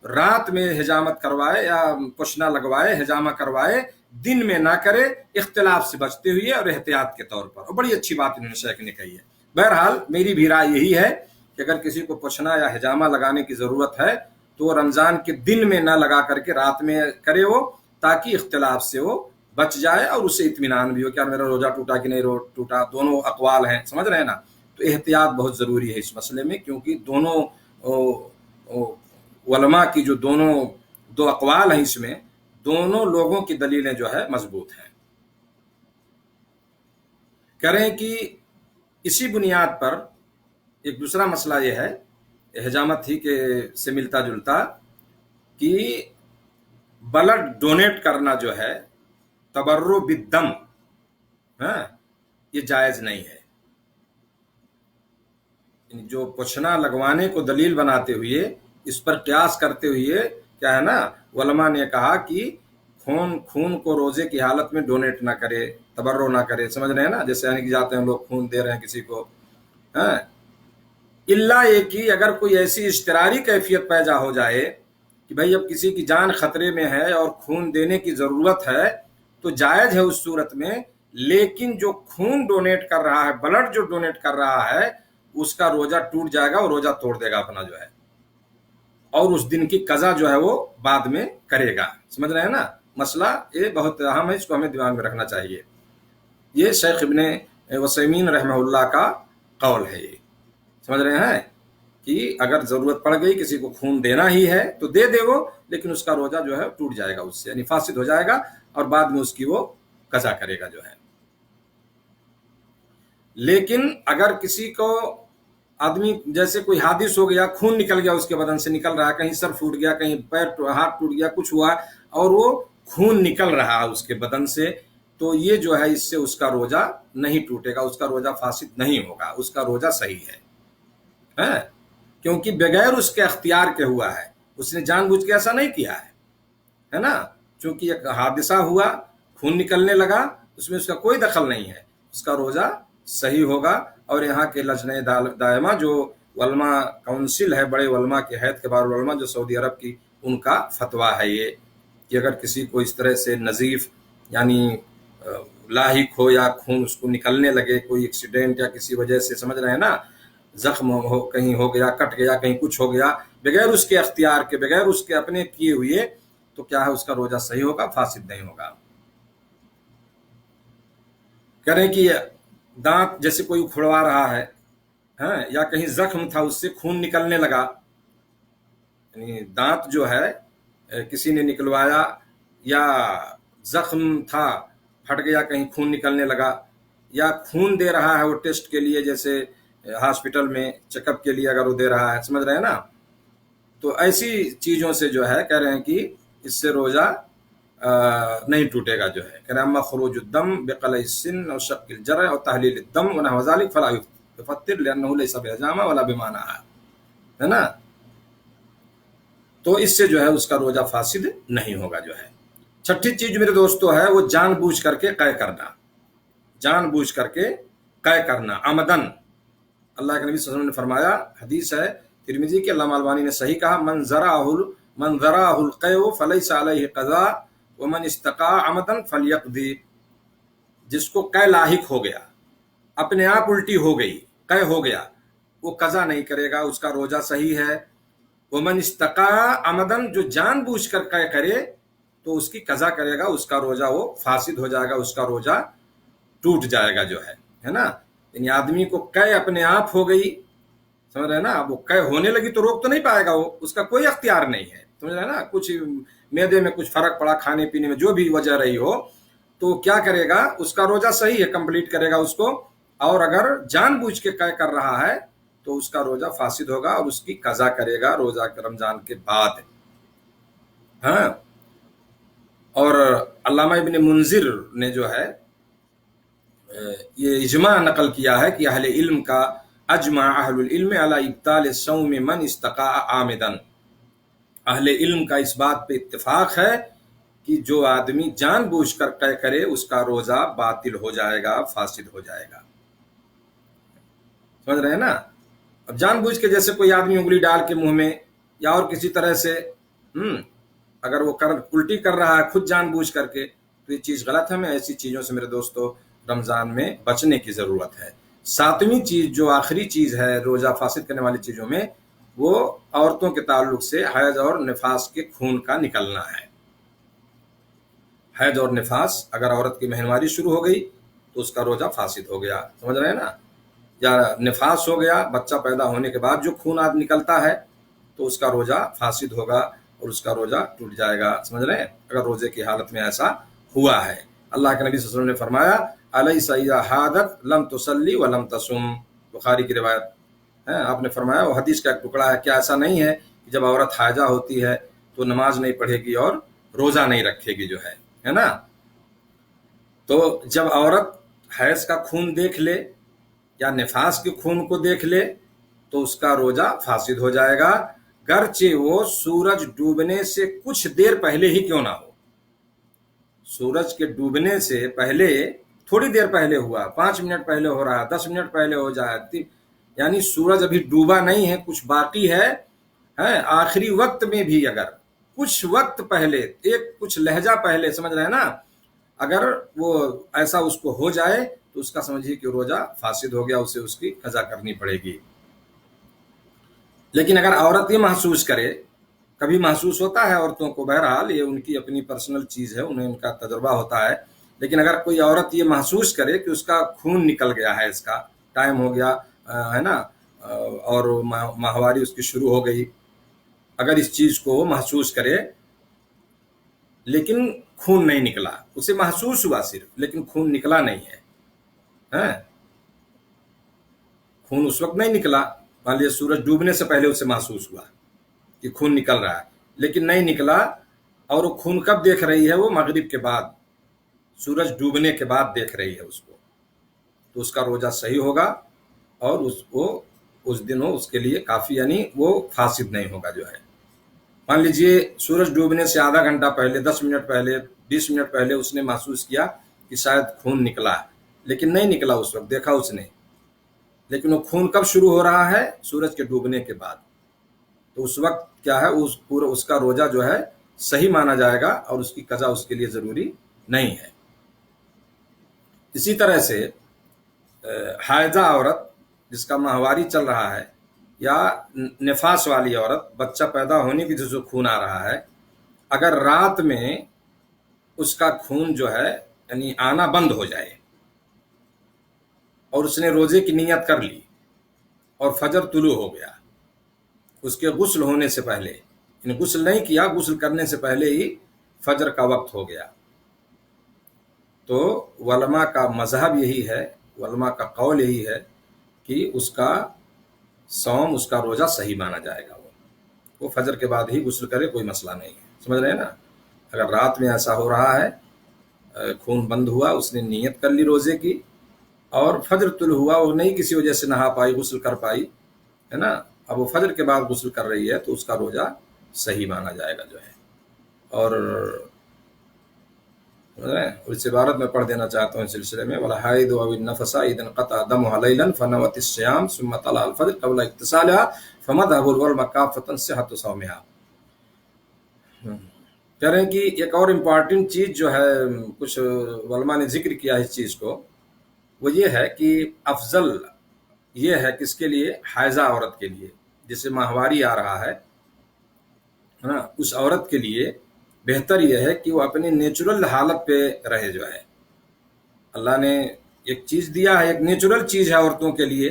رات میں حجامت کروائے یا پوچھنا لگوائے، حجامہ کروائے، دن میں نہ کرے، اختلاف سے بچتے ہوئے اور احتیاط کے طور پر۔ اور بڑی اچھی بات انہوں نے شیخ نے کہی ہے۔ بہرحال میری بھی رائے یہی ہے کہ اگر کسی کو پوچھنا یا حجامہ لگانے کی ضرورت ہے تو وہ رمضان کے دن میں نہ لگا کر کے رات میں کرے وہ، تاکہ اختلاف سے وہ بچ جائے اور اسے اطمینان بھی ہو کہ میرا روزہ ٹوٹا کہ نہیں ٹوٹا، دونوں اقوال ہیں، سمجھ رہے ہیں نا۔ تو احتیاط بہت ضروری ہے اس مسئلے میں، کیونکہ دونوں علماء کی جو دو اقوال ہیں اس میں، دونوں لوگوں کی دلیلیں جو ہے مضبوط ہیں۔ کہہ رہے ہیں کہ اسی بنیاد پر ایک دوسرا مسئلہ یہ ہے، حجامت ہی کے سے ملتا جلتا، کہ بلڈ ڈونیٹ کرنا جو ہے تبرع بالدم، یہ جائز نہیں ہے۔ جو پوچھنا لگوانے کو دلیل بناتے ہوئے، اس پر قیاس کرتے ہوئے کیا ہے نا، علماء نے کہا کہ خون کو روزے کی حالت میں ڈونیٹ نہ کرے، تبرع نہ کرے، سمجھ رہے ہیں نا، جیسے یعنی کہ جاتے ہیں لوگ خون دے رہے ہیں کسی کو، اللہ یہ کہ اگر کوئی ایسی اضطراری کیفیت پیدا ہو جائے کہ بھئی اب کسی کی جان خطرے میں ہے اور خون دینے کی ضرورت ہے، تو جائز ہے اس صورت میں، لیکن جو خون ڈونیٹ کر رہا ہے، بلڈ جو ڈونیٹ کر رہا ہے، اس کا روزہ ٹوٹ جائے گا اور روزہ توڑ دے گا اپنا جو ہے، اور اس دن کی قضا جو ہے وہ بعد میں کرے گا، سمجھ رہے ہیں نا۔ مسئلہ یہ بہت اہم ہے، اس کو ہمیں دماغ میں رکھنا چاہیے۔ یہ شیخ ابن عثیمین رحمہ اللہ کا قول ہے، یہ سمجھ رہے ہیں۔ کہ اگر ضرورت پڑ گئی کسی کو خون دینا ہی ہے تو دے دے وہ، لیکن اس کا روزہ جو ہے ٹوٹ جائے گا اس سے، یعنی فاسد ہو جائے گا، اور بعد میں اس کی وہ قضا کرے گا جو ہے۔ لیکن اگر کسی کو آدمی جیسے کوئی حادث ہو گیا، خون نکل گیا، اس کے بدن سے نکل رہا ہے، کہیں سر پھوٹ گیا، کہیں پیر ہاتھ ٹوٹ گیا، کچھ ہوا اور وہ خون نکل رہا ہے اس کے بدن سے، تو یہ جو ہے اس سے اس کا روزہ نہیں ٹوٹے گا، اس کا روزہ فاسد نہیں ہوگا، اس کا روزہ صحیح ہے، کیونکہ بغیر اس کے اختیار کے ہوا ہے، اس نے جان بوجھ کے ایسا نہیں کیا ہے نا، چونکہ ایک حادثہ ہوا، خون نکلنے لگا، اس میں اس کا کوئی دخل نہیں ہے، اس کا روزہ صحیح ہوگا۔ اور یہاں کے لجنہ دائمہ جو علماء کونسل ہے، بڑے علماء کے ہیئت کبار علماء جو سعودی عرب کی، ان کا فتویٰ ہے یہ کہ اگر کسی کو اس طرح سے نزیف یعنی لاحق ہو یا خون اس کو نکلنے لگے، کوئی ایکسیڈنٹ یا کسی وجہ سے، سمجھ رہے ہیں نا، زخم ہو، کہیں ہو گیا، کٹ گیا، کہیں کچھ ہو گیا، بغیر اس کے اختیار کے، بغیر اس کے اپنے کیے ہوئے، تو کیا ہے اس کا روزہ صحیح ہوگا، فاسد نہیں ہوگا۔ کہہ رہے ہیں کہ دانت جیسے کوئی اکھڑوا رہا ہے، یا کہیں زخم تھا اس سے خون نکلنے لگا، یعنی دانت جو ہے کسی نے نکلوایا یا زخم تھا پھٹ گیا، کہیں خون نکلنے لگا، یا خون دے رہا ہے وہ ٹیسٹ کے لیے، جیسے ہاسپٹل میں چیک اپ کے لیے اگر وہ دے رہا ہے، سمجھ رہے ہیں نا، تو ایسی چیزوں سے جو ہے کہہ رہے ہیں کہ اس سے روزہ نہیں ٹوٹے گا جو ہے۔ کہہ رہے ہیں اما خروج الدم بقلع السن اور شق الجرح اور تحلیل الدم ونحو ذلک فلا یفطر لانه ليس بحجامہ ولا بمانع، ہے نا، تو اس سے جو ہے اس کا روزہ فاسد نہیں ہوگا جو ہے۔ چھٹی چیز میرے دوستو ہے وہ جان بوجھ کر کے قے کرنا، جان بوجھ کر کے قے کرنا، عمدن۔ اللہ کے نبی صلی اللہ علیہ وسلم نے فرمایا، حدیث ہے ترمذی کی، علامہ البانی نے صحیح کہا، من ذراه القیء فلیس علیہ قضاء ومن استقاء عمدا فلیقضی، جس کو قے لاحق ہو گیا، اپنے آپ الٹی ہو گئی، قے ہو گیا، وہ قضا نہیں کرے گا، اس کا روزہ صحیح ہے۔ ومن استقاء عمدن، جو جان بوجھ کر قے کرے تو اس کی قضا کرے گا، اس کا روزہ وہ فاسد ہو جائے گا، اس کا روزہ ٹوٹ جائے گا جو ہے نا۔ یعنی آدمی کو قے اپنے آپ ہو گئی، سمجھ رہے ہیں نا، اب وہ قے ہونے لگی تو روک تو نہیں پائے گا، وہ اس کا کوئی اختیار نہیں ہے، سمجھ رہے ہیں نا، کچھ معدے میں کچھ فرق پڑا، کھانے پینے میں جو بھی وجہ رہی ہو، تو کیا کرے گا، اس کا روزہ صحیح ہے، کمپلیٹ کرے گا اس کو، اور اگر جان بوجھ کے قے کر رہا ہے تو اس کا روزہ فاسد ہوگا اور اس کی قضا کرے گا روزہ رمضان کے بعد۔ ہاں، اور علامہ ابن منذر نے جو ہے یہ اجماع نقل کیا ہے کہ اہل علم کا، اجمع اہل العلم علی ابطال صوم من استقاء عامدا، اہل علم کا اس بات پہ اتفاق ہے کہ جو آدمی جان بوجھ کر قے کرے اس کا روزہ باطل ہو جائے گا، فاسد ہو جائے گا، سمجھ رہے ہیں نا۔ اب جان بوجھ کے جیسے کوئی آدمی انگلی ڈال کے منہ میں یا اور کسی طرح سے اگر وہ الٹی کر رہا ہے خود جان بوجھ کر کے، تو یہ چیز غلط ہے۔ ہمیں ایسی چیزوں سے میرے دوستو رمضان میں بچنے کی ضرورت ہے۔ ساتویں چیز جو آخری چیز ہے روزہ فاسد کرنے والی چیزوں میں، وہ عورتوں کے تعلق سے حیض اور نفاس کے خون کا نکلنا ہے۔ حیض اور نفاس، اگر عورت کی مہنواری شروع ہو گئی تو اس کا روزہ فاسد ہو گیا، سمجھ رہے ہیں نا، یا نفاس ہو گیا، بچہ پیدا ہونے کے بعد جو خون نکلتا ہے تو اس کا روزہ فاسد ہوگا اور اس کا روزہ ٹوٹ جائے گا، سمجھ رہے ہیں، اگر روزے کی حالت میں ایسا ہوا ہے۔ اللہ کے نبی صلی اللہ علیہ وسلم نے فرمایا، الیس اذا حاضت لم تصلی ولم تصم، بخاری کی روایت ہے، آپ نے فرمایا، وہ حدیث کا ایک ٹکڑا ہے، کیا ایسا نہیں ہے کہ جب عورت حاجہ ہوتی ہے تو نماز نہیں پڑھے گی اور روزہ نہیں رکھے گی جو ہے نا، تو جب عورت حیض کا خون دیکھ لے یا نفاس کے خون کو دیکھ لے تو اس کا روزہ فاسد ہو جائے گا، گرچہ وہ سورج ڈوبنے سے کچھ دیر پہلے ہی کیوں نہ ہو۔ سورج کے ڈوبنے سے پہلے، تھوڑی دیر پہلے ہوا، 5 منٹ پہلے ہو رہا ہے، 10 منٹ پہلے ہو جائے، یعنی سورج ابھی ڈوبا نہیں ہے، کچھ باقی ہے، آخری وقت میں بھی اگر کچھ وقت پہلے، کچھ لہجہ پہلے، سمجھ رہے ہیں نا، اگر وہ ایسا اس کو ہو جائے تو اس کا سمجھیے کہ روزہ فاسد ہو گیا، اسے اس کی قضا کرنی پڑے گی۔ لیکن اگر عورت یہ محسوس کرے، کبھی محسوس ہوتا ہے عورتوں کو، بہرحال یہ ان کی اپنی پرسنل چیز ہے، انہیں ان کا تجربہ ہوتا ہے، لیکن اگر کوئی عورت یہ محسوس کرے کہ اس کا خون نکل گیا ہے، اس کا ٹائم ہو گیا ہے نا، اور ماہواری اس کی شروع ہو گئی، اگر اس چیز کو وہ محسوس کرے لیکن خون نہیں نکلا، اسے محسوس ہوا صرف لیکن خون نکلا نہیں ہے، ہاں خون اس وقت نہیں نکلا، مان لیے سورج ڈوبنے سے پہلے اسے محسوس ہوا کہ خون نکل رہا ہے لیکن نہیں نکلا، اور وہ خون کب دیکھ رہی ہے؟ وہ مغرب کے بعد، سورج ڈوبنے کے بعد دیکھ رہی ہے اس کو، تو اس کا روزہ صحیح ہوگا، اور اس دن اس کے لیے کافی، یعنی وہ فاسد نہیں ہوگا جو ہے۔ مان لیجئے سورج ڈوبنے سے آدھا گھنٹہ پہلے، 10 منٹ پہلے، 20 منٹ پہلے اس نے محسوس کیا کہ شاید خون نکلا، لیکن نہیں نکلا، اس وقت دیکھا اس نے، لیکن وہ خون کب شروع ہو رہا ہے؟ سورج کے ڈوبنے کے بعد، تو اس وقت کیا ہے، اس کا روزہ جو ہے صحیح مانا جائے گا، اور اس کی قضا اس کے لیے ضروری نہیں ہے۔ اسی طرح سے حائضہ عورت جس کا ماہواری چل رہا ہے، یا نفاس والی عورت، بچہ پیدا ہونے کی جو خون آ رہا ہے، اگر رات میں اس کا خون جو ہے یعنی آنا بند ہو جائے، اور اس نے روزے کی نیت کر لی اور فجر طلوع ہو گیا اس کے غسل ہونے سے پہلے، یعنی غسل نہیں کیا، غسل کرنے سے پہلے ہی فجر کا وقت ہو گیا، تو علماء کا مذہب یہی ہے، علماء کا قول یہی ہے کہ اس کا صوم، اس کا روزہ صحیح مانا جائے گا، وہ فجر کے بعد ہی غسل کرے، کوئی مسئلہ نہیں ہے، سمجھ رہے ہیں نا؟ اگر رات میں ایسا ہو رہا ہے، خون بند ہوا، اس نے نیت کر لی روزے کی، اور فجر طلوع ہوا، وہ نہیں کسی وجہ سے نہا پائی، غسل کر پائی، ہے نا، اب وہ فجر کے بعد غسل کر رہی ہے، تو اس کا روزہ صحیح مانا جائے گا جو ہے۔ اور اس عبارت میں پڑھ دینا چاہتا ہوں اس سلسلے میں، وَالْحَائِضُ أَوِ النَّفَسَ إِذَا انْقَطَعَ دَمُهَا لَيْلًا فَنَوَتِ الصِّيَامَ ثُمَّ طَلَعَ الْفَجْرُ قَبْلَ اغْتِسَالِهَا فَمَذْهَبُ الْعُلَمَاءِ كَافَّةً صِحَّةُ صَوْمِهَا۔ کہہ رہے ہیں کہ ایک اور امپورٹنٹ چیز جو ہے، کچھ علماء نے ذکر کیا اس چیز کو، وہ یہ ہے کہ افضل یہ ہے کس کے لیے؟ حائضہ عورت کے لیے، جسے ماہواری آ رہا ہے نا، اس عورت کے لیے بہتر یہ ہے کہ وہ اپنی نیچرل حالت پہ رہے جو ہے۔ اللہ نے ایک چیز دیا ہے، ایک نیچرل چیز ہے عورتوں کے لیے،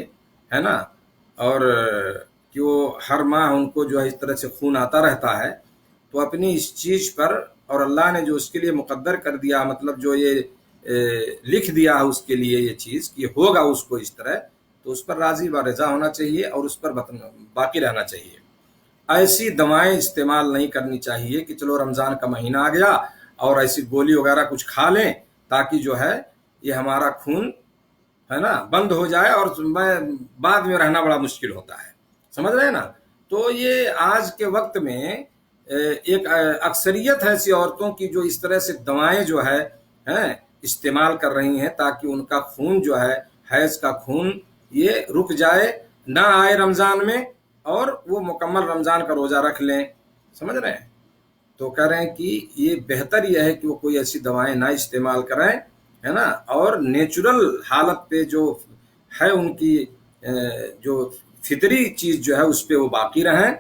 ہے نا، اور کہ وہ ہر ماہ ان کو جو ہے اس طرح سے خون آتا رہتا ہے، تو اپنی اس چیز پر، اور اللہ نے جو اس کے لیے مقدر کر دیا، مطلب جو یہ لکھ دیا ہے اس کے لیے یہ چیز کہ ہوگا اس کو اس طرح، تو اس پر راضی و رضا ہونا چاہیے، اور اس پر باقی رہنا چاہیے۔ ایسی دوائیں استعمال نہیں کرنی چاہیے کہ چلو رمضان کا مہینہ آ گیا اور ایسی گولی وغیرہ کچھ کھا لیں تاکہ جو ہے یہ ہمارا خون ہے نا بند ہو جائے، اور بعد میں رہنا بڑا مشکل ہوتا ہے، سمجھ رہے ہیں نا؟ تو یہ آج کے وقت میں ایک اکثریت ہے ایسی عورتوں کی جو اس طرح سے دوائیں جو ہے استعمال کر رہی ہیں تاکہ ان کا خون جو ہے، حیض کا خون، یہ رک جائے، نہ آئے رمضان میں، اور وہ مکمل رمضان کا روزہ رکھ لیں، سمجھ رہے ہیں؟ تو کہہ رہے ہیں کہ یہ بہتر یہ ہے کہ وہ کوئی ایسی دوائیں نہ استعمال کریں، ہے نا، اور نیچرل حالت پہ جو ہے ان کی جو فطری چیز جو ہے اس پہ وہ باقی رہیں،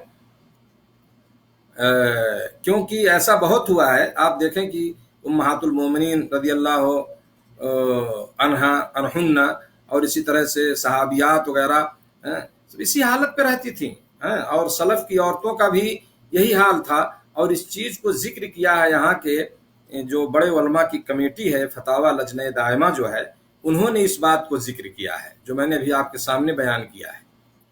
کیونکہ ایسا بہت ہوا ہے، آپ دیکھیں کہ امہات المومنین رضی اللہ عنہن، اور اسی طرح سے صحابیات وغیرہ اسی حالت پہ رہتی تھیں، اور سلف کی عورتوں کا بھی یہی حال تھا، اور اس چیز کو ذکر کیا ہے یہاں کے جو بڑے علماء کی کمیٹی ہے، فتاوی لجنہ دائمہ جو ہے، انہوں نے اس بات کو ذکر کیا ہے جو میں نے ابھی آپ کے سامنے بیان کیا ہے۔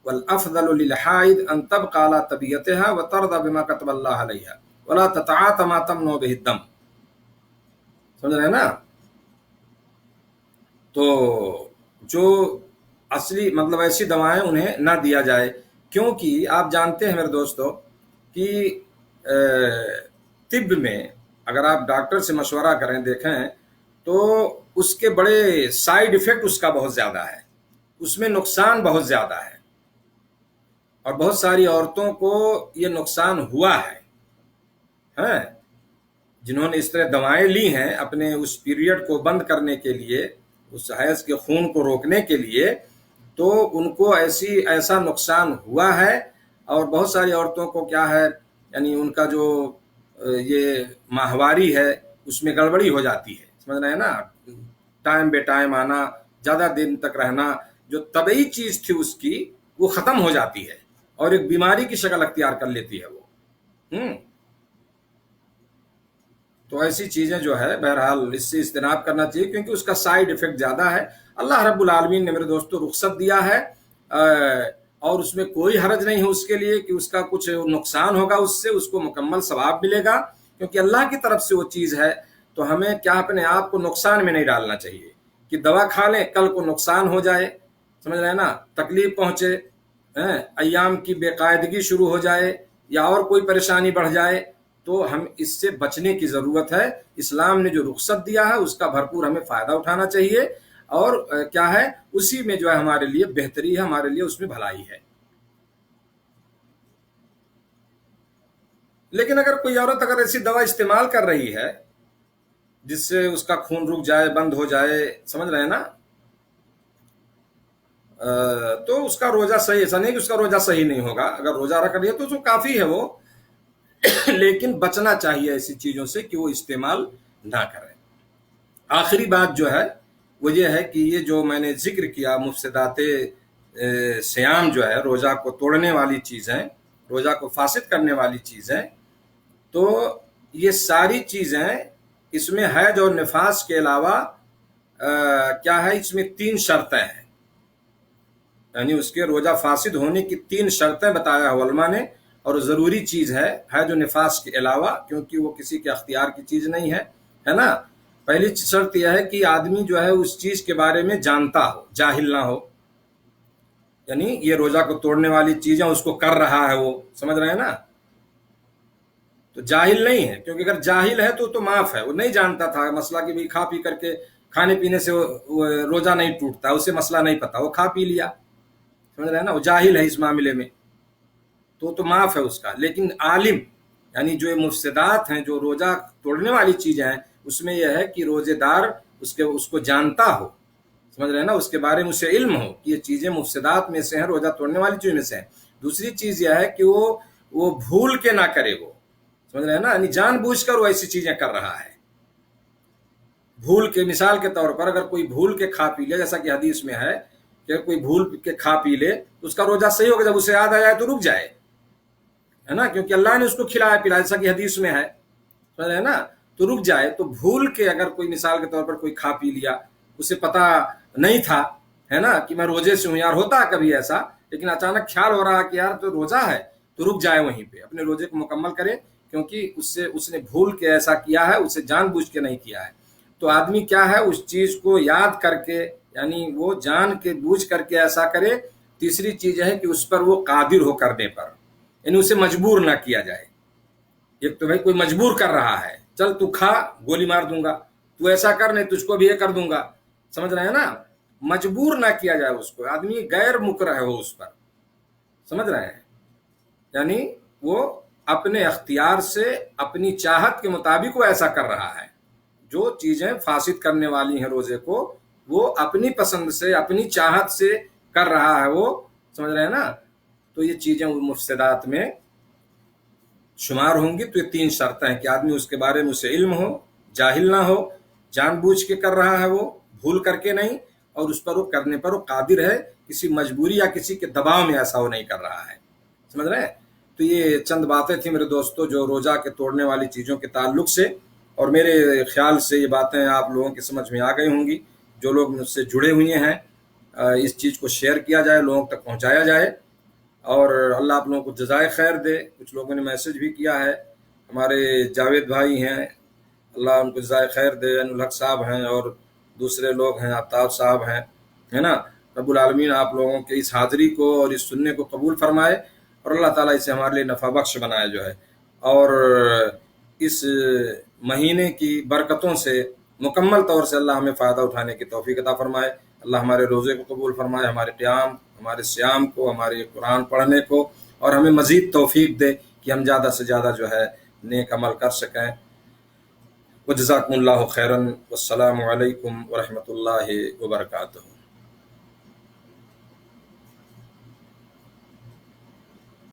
والافضل للحائض ان تبقى على طبيعتها وترضى بما كتب الله عليها ولا تتعاطى ما تمنع به الدم، سمجھ رہے ہیں نا؟ تو جو اصلی مطلب ایسی دوائیں انہیں نہ دیا جائے، کیونکہ آپ جانتے ہیں میرے دوستو کہ طب میں اگر آپ ڈاکٹر سے مشورہ کریں، دیکھیں تو اس کے بڑے سائیڈ ایفیکٹ اس کا بہت زیادہ ہے، اس میں نقصان بہت زیادہ ہے، اور بہت ساری عورتوں کو یہ نقصان ہوا ہے، جنہوں نے اس طرح دوائیں لی ہیں اپنے اس پیریڈ کو بند کرنے کے لیے، اس حیض کے خون کو روکنے کے لیے، تو ان کو ایسا نقصان ہوا ہے، اور بہت ساری عورتوں کو کیا ہے، یعنی ان کا جو یہ ماہواری ہے اس میں گڑبڑی ہو جاتی ہے، سمجھ رہے ہیں نا، ٹائم بے ٹائم آنا، زیادہ دن تک رہنا، جو طبعی چیز تھی اس کی وہ ختم ہو جاتی ہے اور ایک بیماری کی شکل اختیار کر لیتی ہے وہ. تو ایسی چیزیں جو ہے بہرحال اس سے اجتناب کرنا چاہیے، کیونکہ اس کا سائیڈ افیکٹ زیادہ ہے. اللہ رب العالمین نے میرے دوستو رخصت دیا ہے، اور اس میں کوئی حرج نہیں ہے اس کے لیے کہ اس کا کچھ نقصان ہوگا، اس سے اس کو مکمل ثواب ملے گا، کیونکہ اللہ کی طرف سے وہ چیز ہے. تو ہمیں کیا اپنے آپ کو نقصان میں نہیں ڈالنا چاہیے کہ دوا کھا لیں کل کو نقصان ہو جائے، سمجھ رہے ہیں نا، تکلیف پہنچے، ایام کی بے قاعدگی شروع ہو جائے یا اور کوئی پریشانی بڑھ جائے. تو ہم اس سے بچنے کی ضرورت ہے. اسلام نے جو رخصت دیا ہے اس کا بھرپور ہمیں فائدہ اٹھانا چاہیے، اور کیا ہے اسی میں جو ہے ہمارے لیے بہتری ہے، ہمارے لیے اس میں بھلائی ہے. لیکن اگر کوئی عورت اگر ایسی دوا استعمال کر رہی ہے جس سے اس کا خون رک جائے، بند ہو جائے، سمجھ رہے ہیں نا، تو اس کا روزہ صحیح، ایسا نہیں کہ اس کا روزہ صحیح نہیں ہوگا، اگر روزہ رکھ لیا تو کافی ہے وہ. لیکن بچنا چاہیے ایسی چیزوں سے کہ وہ استعمال نہ کریں. آخری بات جو ہے وہ یہ ہے کہ یہ جو میں نے ذکر کیا مفسدات صیام جو ہے، روزہ کو توڑنے والی چیزیں، روزہ کو فاسد کرنے والی چیزیں، تو یہ ساری چیزیں اس میں حیض اور نفاس کے علاوہ کیا ہے، اس میں 3 شرطیں ہیں. یعنی اس کے روزہ فاسد ہونے کی 3 شرطیں بتایا علماء نے، اور ضروری چیز ہے حیض و نفاس کے علاوہ، کیونکہ وہ کسی کے اختیار کی چیز نہیں ہے نا. پہلی شرط یہ ہے کہ آدمی جو ہے اس چیز کے بارے میں جانتا ہو، جاہل نہ ہو. یعنی یہ روزہ کو توڑنے والی چیزیں اس کو کر رہا ہے وہ، سمجھ رہے ہیں نا، تو جاہل نہیں ہے. کیونکہ اگر جاہل ہے تو معاف ہے، وہ نہیں جانتا تھا مسئلہ کہ بھی کھا پی کر کے، کھانے پینے سے روزہ نہیں ٹوٹتا، اسے مسئلہ نہیں پتا، وہ کھا پی لیا، سمجھ رہے ہیں نا، وہ جاہل ہے اس معاملے میں، تو معاف ہے اس کا. لیکن عالم، یعنی جو مفسدات ہیں، جو روزہ توڑنے والی چیزیں ہیں، اس میں یہ ہے کہ روزے دار اس کو جانتا ہو، سمجھ رہے ہیں نا، اس کے بارے میں اسے علم ہو کہ یہ چیزیں مفسدات میں سے ہیں، روزہ توڑنے والی چیزوں میں سے ہیں. دوسری چیز یہ ہے کہ وہ بھول کے نہ کرے، وہ سمجھ رہے ہیں نا، یعنی جان بوجھ کر وہ ایسی چیزیں کر رہا ہے. بھول کے، مثال کے طور پر اگر کوئی بھول کے کھا پی لے، جیسا کہ حدیث میں ہے کہ کوئی بھول کے کھا پی لے تو اس کا روزہ صحیح ہوگا، جب اسے یاد آ جائے تو رک جائے، ہے نا، کیونکہ اللہ نے اس کو کھلایا پلایا، جیسا کہ حدیث میں ہے، سمجھ رہے ہیں نا، تو رک جائے. تو بھول کے اگر کوئی مثال کے طور پر کوئی کھا پی لیا، اسے پتا نہیں تھا، ہے نا، کہ میں روزے سے ہوں، یار ہوتا ہے کبھی ایسا، لیکن اچانک خیال ہو رہا کہ یار تو روزہ ہے، تو رک جائے وہیں پہ، اپنے روزے کو مکمل کرے، کیونکہ اس نے بھول کے ایسا کیا ہے، اسے جان بوجھ کے نہیں کیا ہے. تو آدمی کیا ہے اس چیز کو یاد کر کے، یعنی وہ جان کے بوجھ کر کے ایسا کرے. تیسری چیز ہے کہ اس پر وہ قادر ہو کرنے پر، یعنی اسے مجبور نہ کیا جائے. ایک تو بھائی کوئی مجبور کر رہا ہے، چل تو کھا، گولی مار دوں گا، تو ایسا کر نہیں تجھ کو بھی یہ کر دوں گا، سمجھ رہے ہیں نا، مجبور نہ کیا جائے اس کو، آدمی غیر مکرہ ہو اس پر، سمجھ رہے ہیں، یعنی وہ اپنے اختیار سے، اپنی چاہت کے مطابق وہ ایسا کر رہا ہے. جو چیزیں فاسد کرنے والی ہیں روزے کو، وہ اپنی پسند سے، اپنی چاہت سے کر رہا ہے وہ، سمجھ رہے ہیں نا، تو یہ چیزیں مفسدات میں شمار ہوں گی. تو یہ 3 شرطیں ہیں کہ آدمی اس کے بارے میں اسے علم ہو، جاہل نہ ہو، جان بوجھ کے کر رہا ہے وہ، بھول کر کے نہیں، اور اس پر وہ کرنے پر وہ قادر ہے، کسی مجبوری یا کسی کے دباؤ میں ایسا وہ نہیں کر رہا ہے، سمجھ رہے ہیں. تو یہ چند باتیں تھیں میرے دوستو جو روزہ کے توڑنے والی چیزوں کے تعلق سے، اور میرے خیال سے یہ باتیں آپ لوگوں کی سمجھ میں آ گئی ہوں گی. جو لوگ مجھ سے جڑے ہوئے ہیں، اس چیز کو شیئر کیا جائے، لوگوں تک پہنچایا جائے، اور اللہ آپ لوگوں کو جزائے خیر دے. کچھ لوگوں نے میسج بھی کیا ہے، ہمارے جاوید بھائی ہیں، اللہ ان کو جزائے خیر دے، الحق صاحب ہیں، اور دوسرے لوگ ہیں، آفتاب صاحب ہیں، ہے نا. رب العالمین آپ لوگوں کے اس حاضری کو اور اس سننے کو قبول فرمائے، اور اللہ تعالیٰ اسے ہمارے لیے نفع بخش بنائے جو ہے، اور اس مہینے کی برکتوں سے مکمل طور سے اللہ ہمیں فائدہ اٹھانے کی توفیق عطا فرمائے. اللہ ہمارے روزے کو قبول فرمائے، ہمارے قیام، ہمارے صیام کو، ہمارے قرآن پڑھنے کو، اور ہمیں مزید توفیق دے کہ ہم زیادہ سے زیادہ جو ہے نیک عمل کر سکیں. وجزاکم اللہ خیرا، والسلام علیکم ورحمۃ اللہ وبرکاتہ.